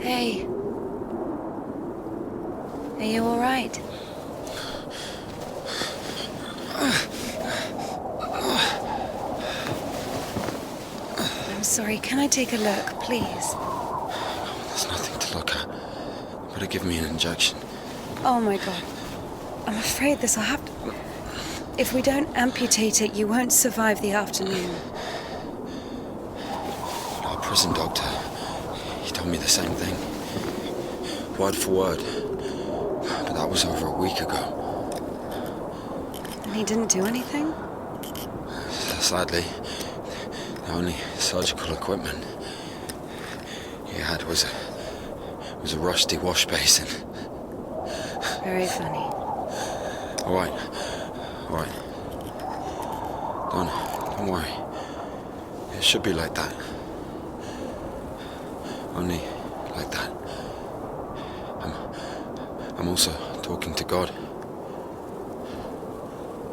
Hey. Are you all right? I'm sorry, can I take a look, please? There's nothing to look at. You better give me an injection. Oh my god. I'm afraid this'll have to... If we don't amputate it, you won't survive the afternoon. Our prison doctor, he told me the same thing. Word for word. But that was over a week ago. And he didn't do anything? Sadly, the only surgical equipment he had was a rusty wash basin. Very funny. All right. Don't worry. It should be like that. Only like that. I'm also talking to God.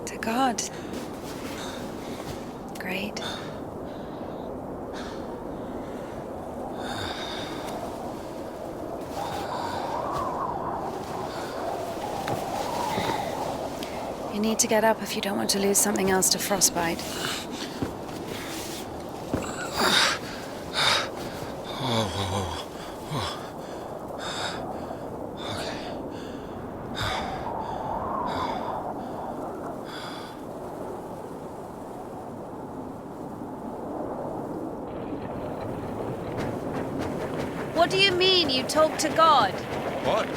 To God. Great. You need to get up if you don't want to lose something else to frostbite. What do you mean you talk to God? What?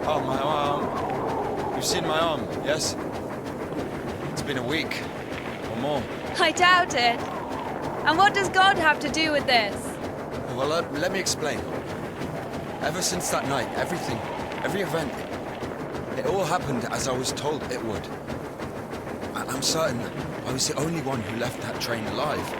Oh, my arm. You've seen my arm, yes? It's been a week, or more. I doubt it. And what does God have to do with this? Well, let me explain. Ever since that night, every event, it all happened as I was told it would. I'm certain I was the only one who left that train alive.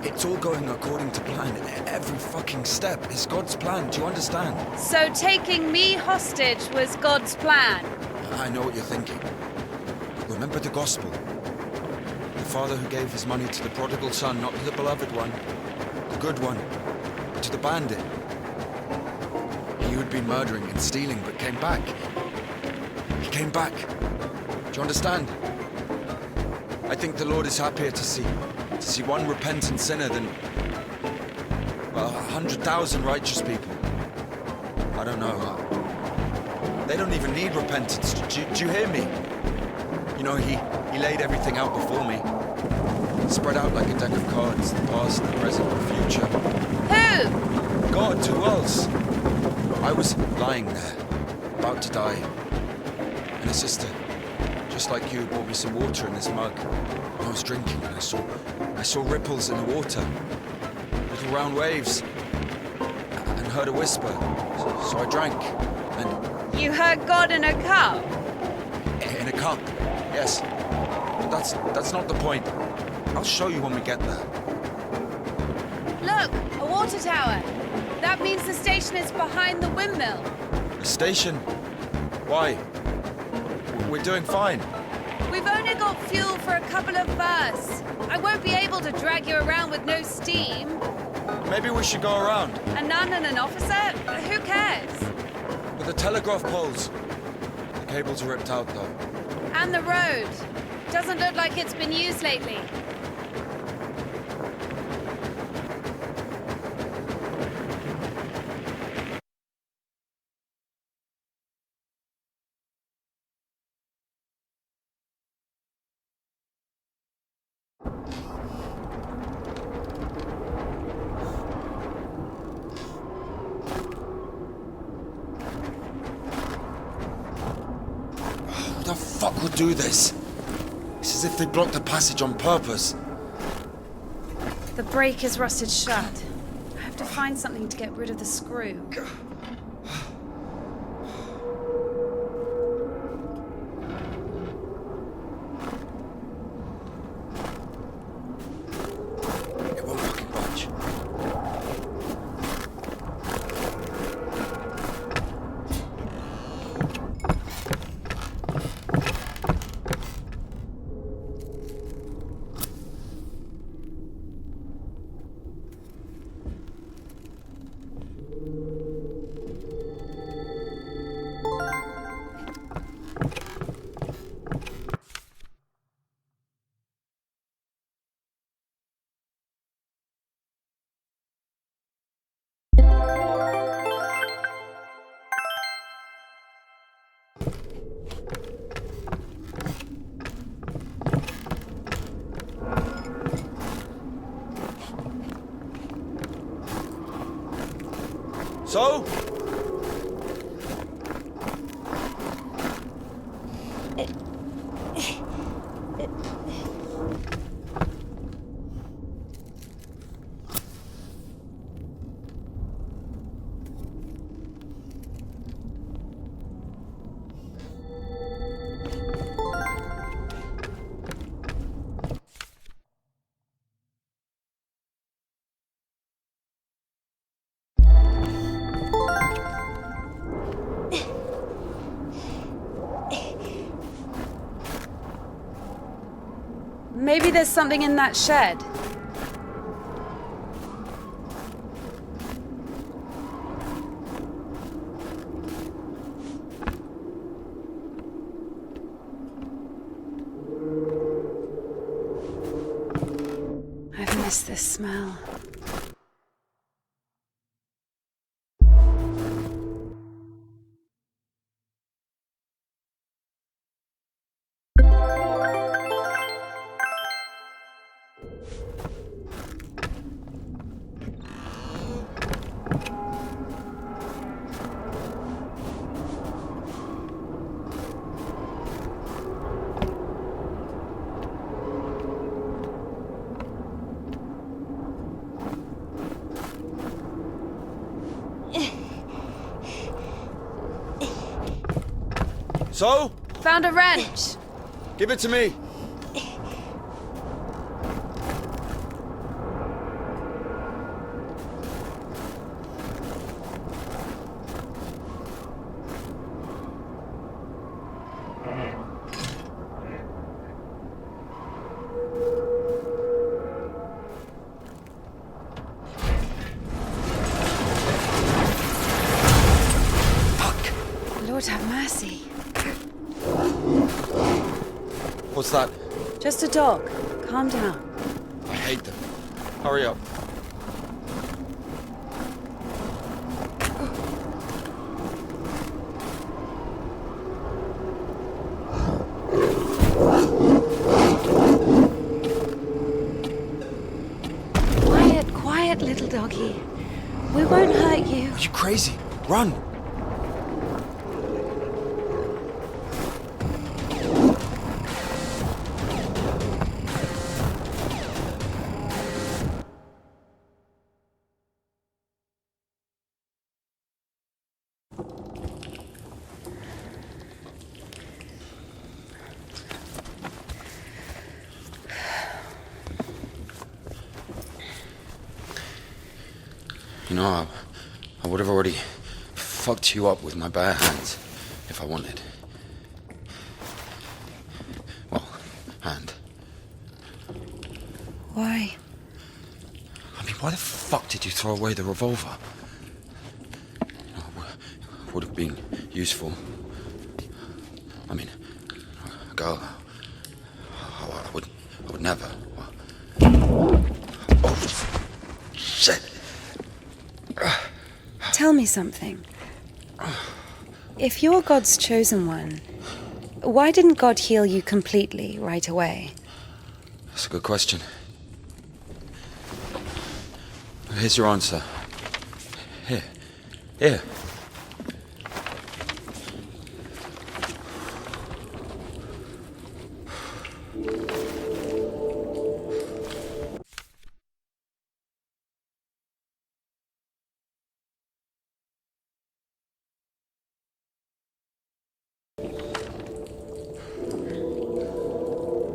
It's all going according to plan. Every fucking step is God's plan, do you understand? So taking me hostage was God's plan? I know what you're thinking. Remember the gospel. The father who gave his money to the prodigal son, not to the beloved one, the good one, but to the bandit. He who had been murdering and stealing but came back. He came back. Do you understand? I think the Lord is happier to see one repentant sinner than, well, 100,000 righteous people. I don't know. They don't even need repentance. Do you hear me? You know, he laid everything out before me. Spread out like a deck of cards, the past, the present, the future. Who? God, who else? I was lying there, about to die. And a sister, just like you, brought me some water in this mug. I was drinking and I saw ripples in the water. Little round waves. And heard a whisper. So I drank. And You heard God in a cup? in a cup, yes. But that's not the point. I'll show you when we get there. Look, a water tower. That means the station is behind the windmill. The station? Why? We're doing fine. We've only got fuel for a couple of bursts. I won't be able to drag you around with no steam. Maybe we should go around. A nun and an officer? Who cares? But the telegraph poles. The cables are ripped out, though. And the road. Doesn't look like it's been used lately. Who the fuck would do this? It's as if they blocked the passage on purpose. The brake is rusted shut. I have to find something to get rid of the screw. It won't fucking budge. So? Maybe there's something in that shed. I've missed this smell. So? Found a wrench. Give it to me. Lord have mercy. What's that? Just a dog. Calm down. I hate them. Hurry up. Quiet, quiet, little doggy. We won't hurt you. Are you crazy? Run! You know, I would have already fucked you up with my bare hands if I wanted. Well, hand. Why? I mean, why the fuck did you throw away the revolver? It would have been useful. I mean, a girl. I would never. Oh, shit. Tell me something. If you're God's chosen one, why didn't God heal you completely right away? That's a good question. Here's your answer. Here.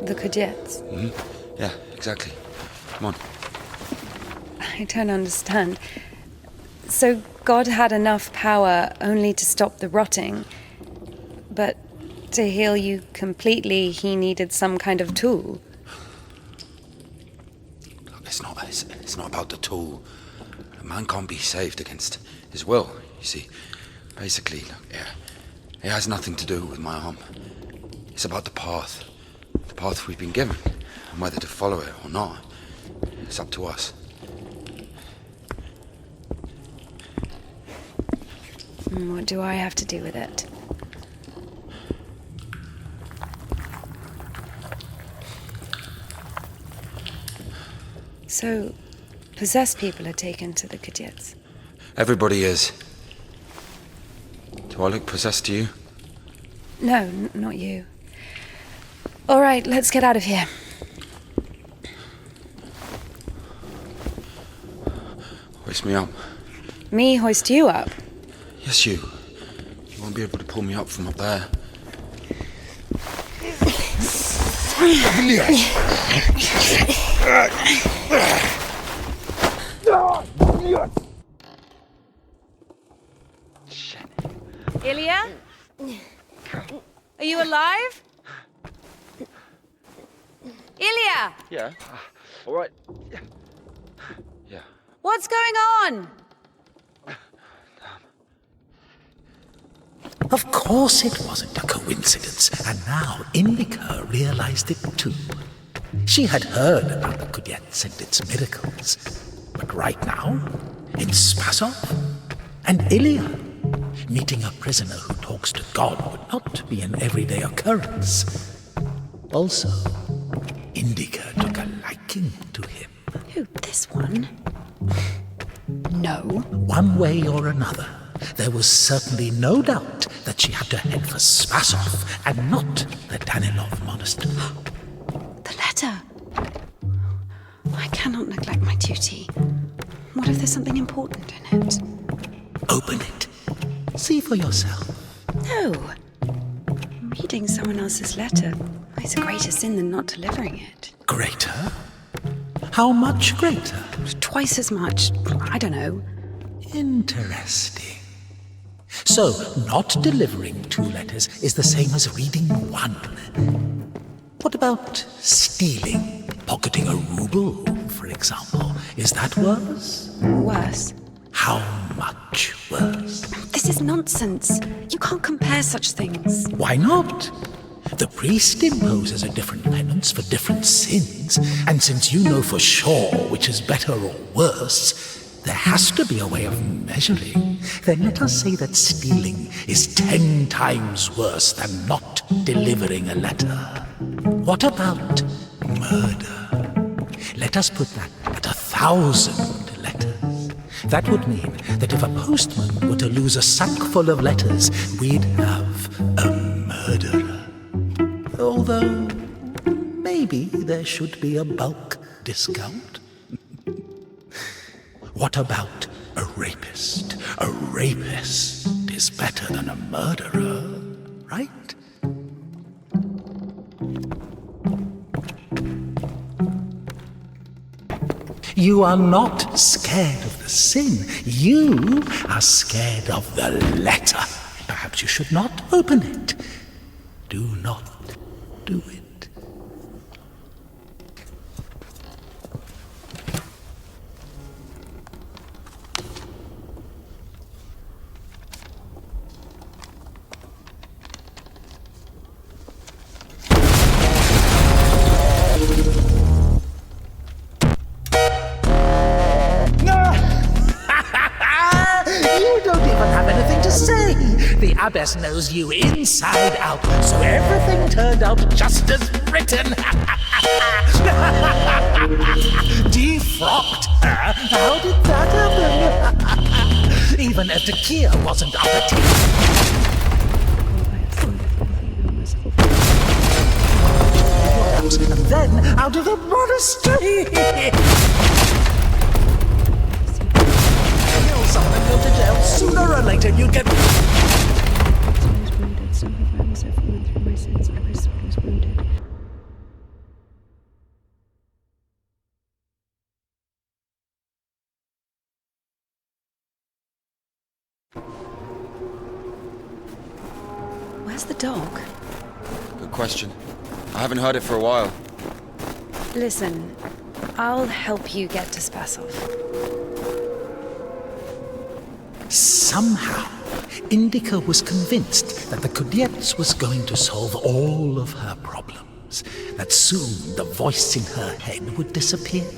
The Kudets. Mm-hmm. Yeah, exactly. Come on. I don't understand. So God had enough power only to stop the rotting, but to heal you completely, he needed some kind of tool. Look, it's not about the tool. A man can't be saved against his will, you see. Basically, look, it has nothing to do with my arm. It's about the path. The path we've been given. And whether to follow it or not, it's up to us. What do I have to do with it? So, possessed people are taken to the Kudets. Everybody is. Do I look possessed to you? No, not you. All right, let's get out of here. Hoist me up. Me hoist you up? Yes, you. You won't be able to pull me up from up there. Ilya? Are you alive? Ilya! Yeah. All right. Yeah. What's going on? Of course it wasn't a coincidence, and now Indika realized it too. She had heard about the Kudyets and its miracles, but right now, in Spasov, and Ilya, meeting a prisoner who talks to God would not be an everyday occurrence. Also, Indika took a liking to him. Who, this one? No. One way or another, there was certainly no doubt that she had to head for Spasov and not the Danilov monastery. The letter. I cannot neglect my duty. What if there's something important in it? Open it. See for yourself. No. Reading someone else's letter is a greater sin than not delivering it. Greater? How much greater? Twice as much. I don't know. Interesting. So, not delivering 2 letters is the same as reading 1. What about stealing? Pocketing a ruble, for example. Is that worse? Worse. How much worse? This is nonsense. You can't compare such things. Why not? The priest imposes a different penance for different sins, and since you know for sure which is better or worse, there has to be a way of measuring. Then let us say that stealing is 10 times worse than not delivering a letter. What about murder? Let us put that at 1,000 letters. That would mean that if a postman were to lose a sack full of letters, we'd have a murderer. Although, maybe there should be a bulk discount. What about a rapist? A rapist is better than a murderer, right? You are not scared of the sin. You are scared of the letter. Perhaps you should not open it. Do not do it. The abbess knows you inside out, so everything turned out just as written. Defrocked her? How did that happen? Even Evdokia wasn't on the team. And then out of the monastery. Kill someone and go to jail. Sooner or later you get... Where's the dog? Good question. I haven't heard it for a while. Listen, I'll help you get to Spasov. Somehow, Indika was convinced that the Kudyets was going to solve all of her problems, that soon the voice in her head would disappear,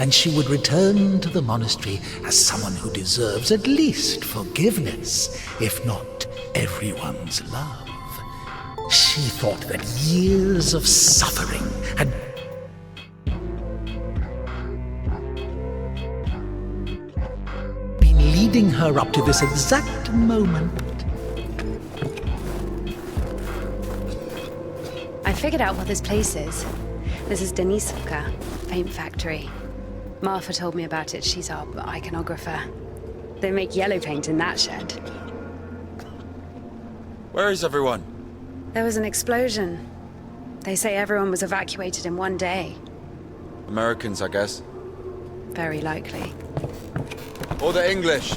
and she would return to the monastery as someone who deserves at least forgiveness, if not everyone's love. She thought that years of suffering had been leading her up to this exact moment. figured out what this place is. This is Denisovka, paint factory. Marfa told me about it. She's our iconographer. They make yellow paint in that shed. Where is everyone? There was an explosion. They say everyone was evacuated in one day. Americans, I guess. Very likely. Or the English.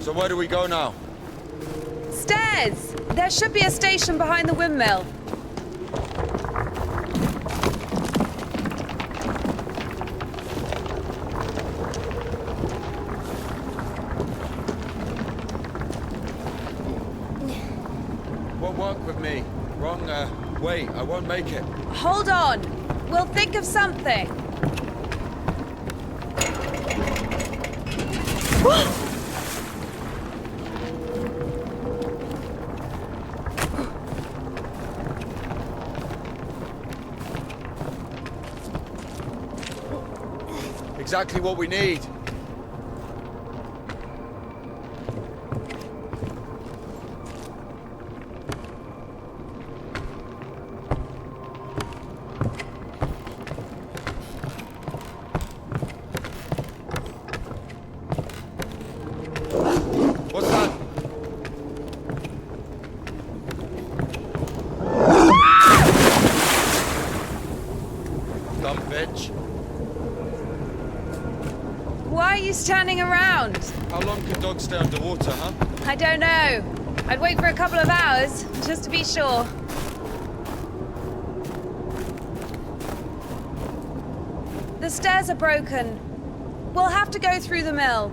So where do we go now? Stairs! There should be a station behind the windmill. Won't work with me. Wrong, way. I won't make it. Hold on. We'll think of something. Exactly what we need. What's that? Dumb bitch. Why are you standing around? How long can dogs stay underwater, huh? I don't know. I'd wait for a couple of hours, just to be sure. The stairs are broken. We'll have to go through the mill.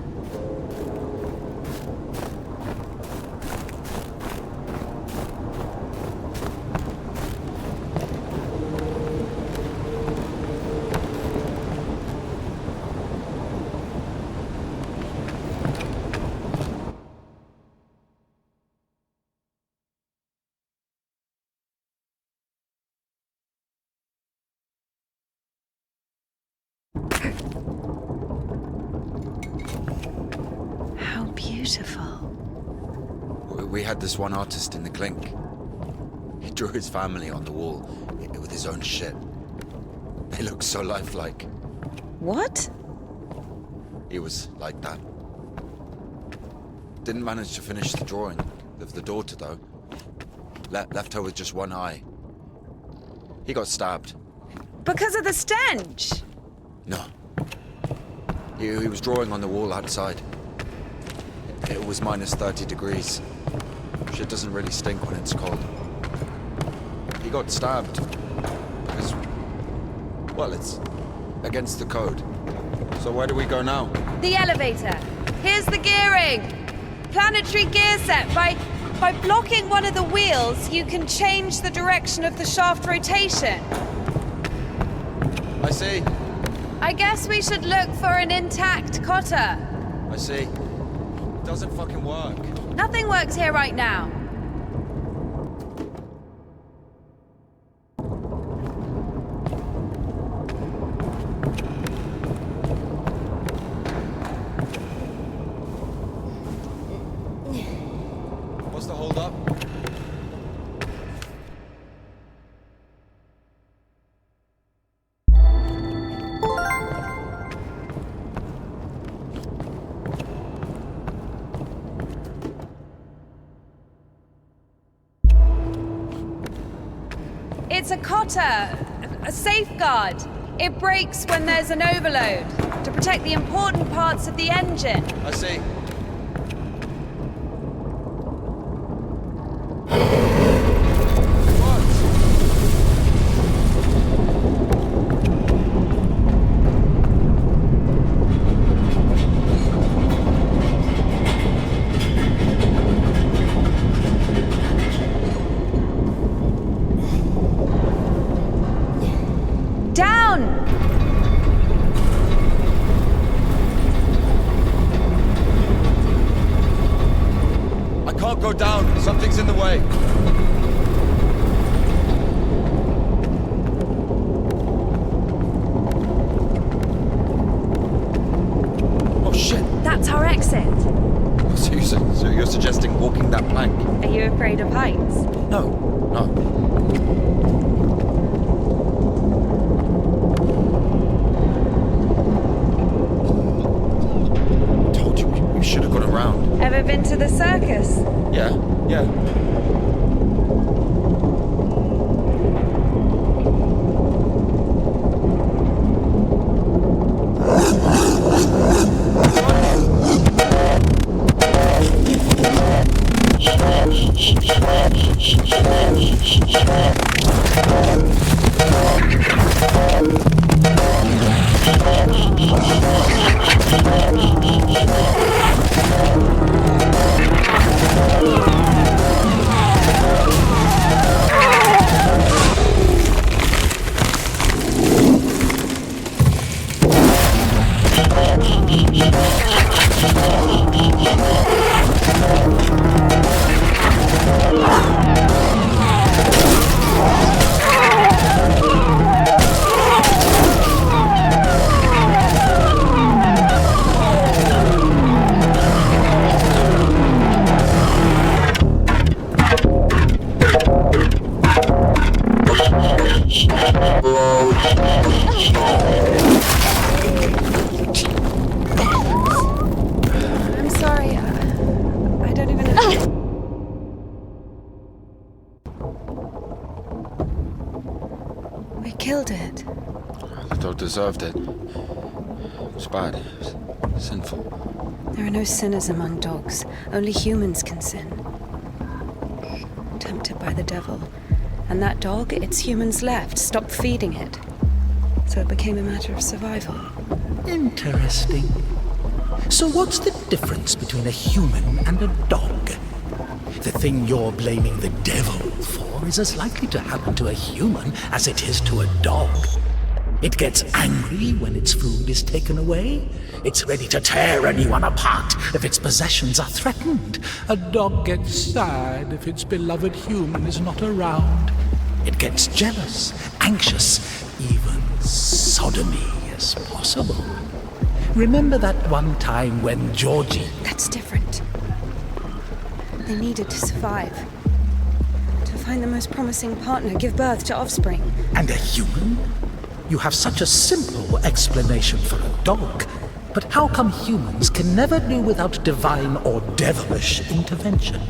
How beautiful. We had this one artist in the clink. He drew his family on the wall with his own shit. They look so lifelike. What? He was like that. Didn't manage to finish the drawing of the daughter, though. Left her with just one eye. He got stabbed. Because of the stench! No. He was drawing on the wall outside. It was minus 30 degrees. Shit doesn't really stink when it's cold. He got stabbed. Because, well, it's against the code. So where do we go now? The elevator. Here's the gearing. Planetary gear set. By blocking one of the wheels, you can change the direction of the shaft rotation. I see. I guess we should look for an intact cotter. I see. Doesn't fucking work. Nothing works here right now. What's the hold up? It's a cotter, a safeguard. It breaks when there's an overload, to protect the important parts of the engine. I see. What? down! I can't go down. Something's in the way. Oh shit! That's our exit. So you're suggesting walking that plank? Are you afraid of heights? No. Told you we should have gone around. Ever been to the circus? Yeah. I'm sorry. I don't even know. We killed it. The dog deserved it. It was bad. It was sinful. There are no sinners among dogs. Only humans can sin. Tempted by the devil. And that dog, its humans left, stopped feeding it. So it became a matter of survival. Interesting. So what's the difference between a human and a dog? The thing you're blaming the devil for is as likely to happen to a human as it is to a dog. It gets angry when its food is taken away. It's ready to tear anyone apart if its possessions are threatened. A dog gets sad if its beloved human is not around. It gets jealous, anxious, even sodomy is possible. Remember that one time when Georgie... That's different. They needed to survive. To find the most promising partner, give birth to offspring. And a human? You have such a simple explanation for a dog. But how come humans can never do without divine or devilish intervention?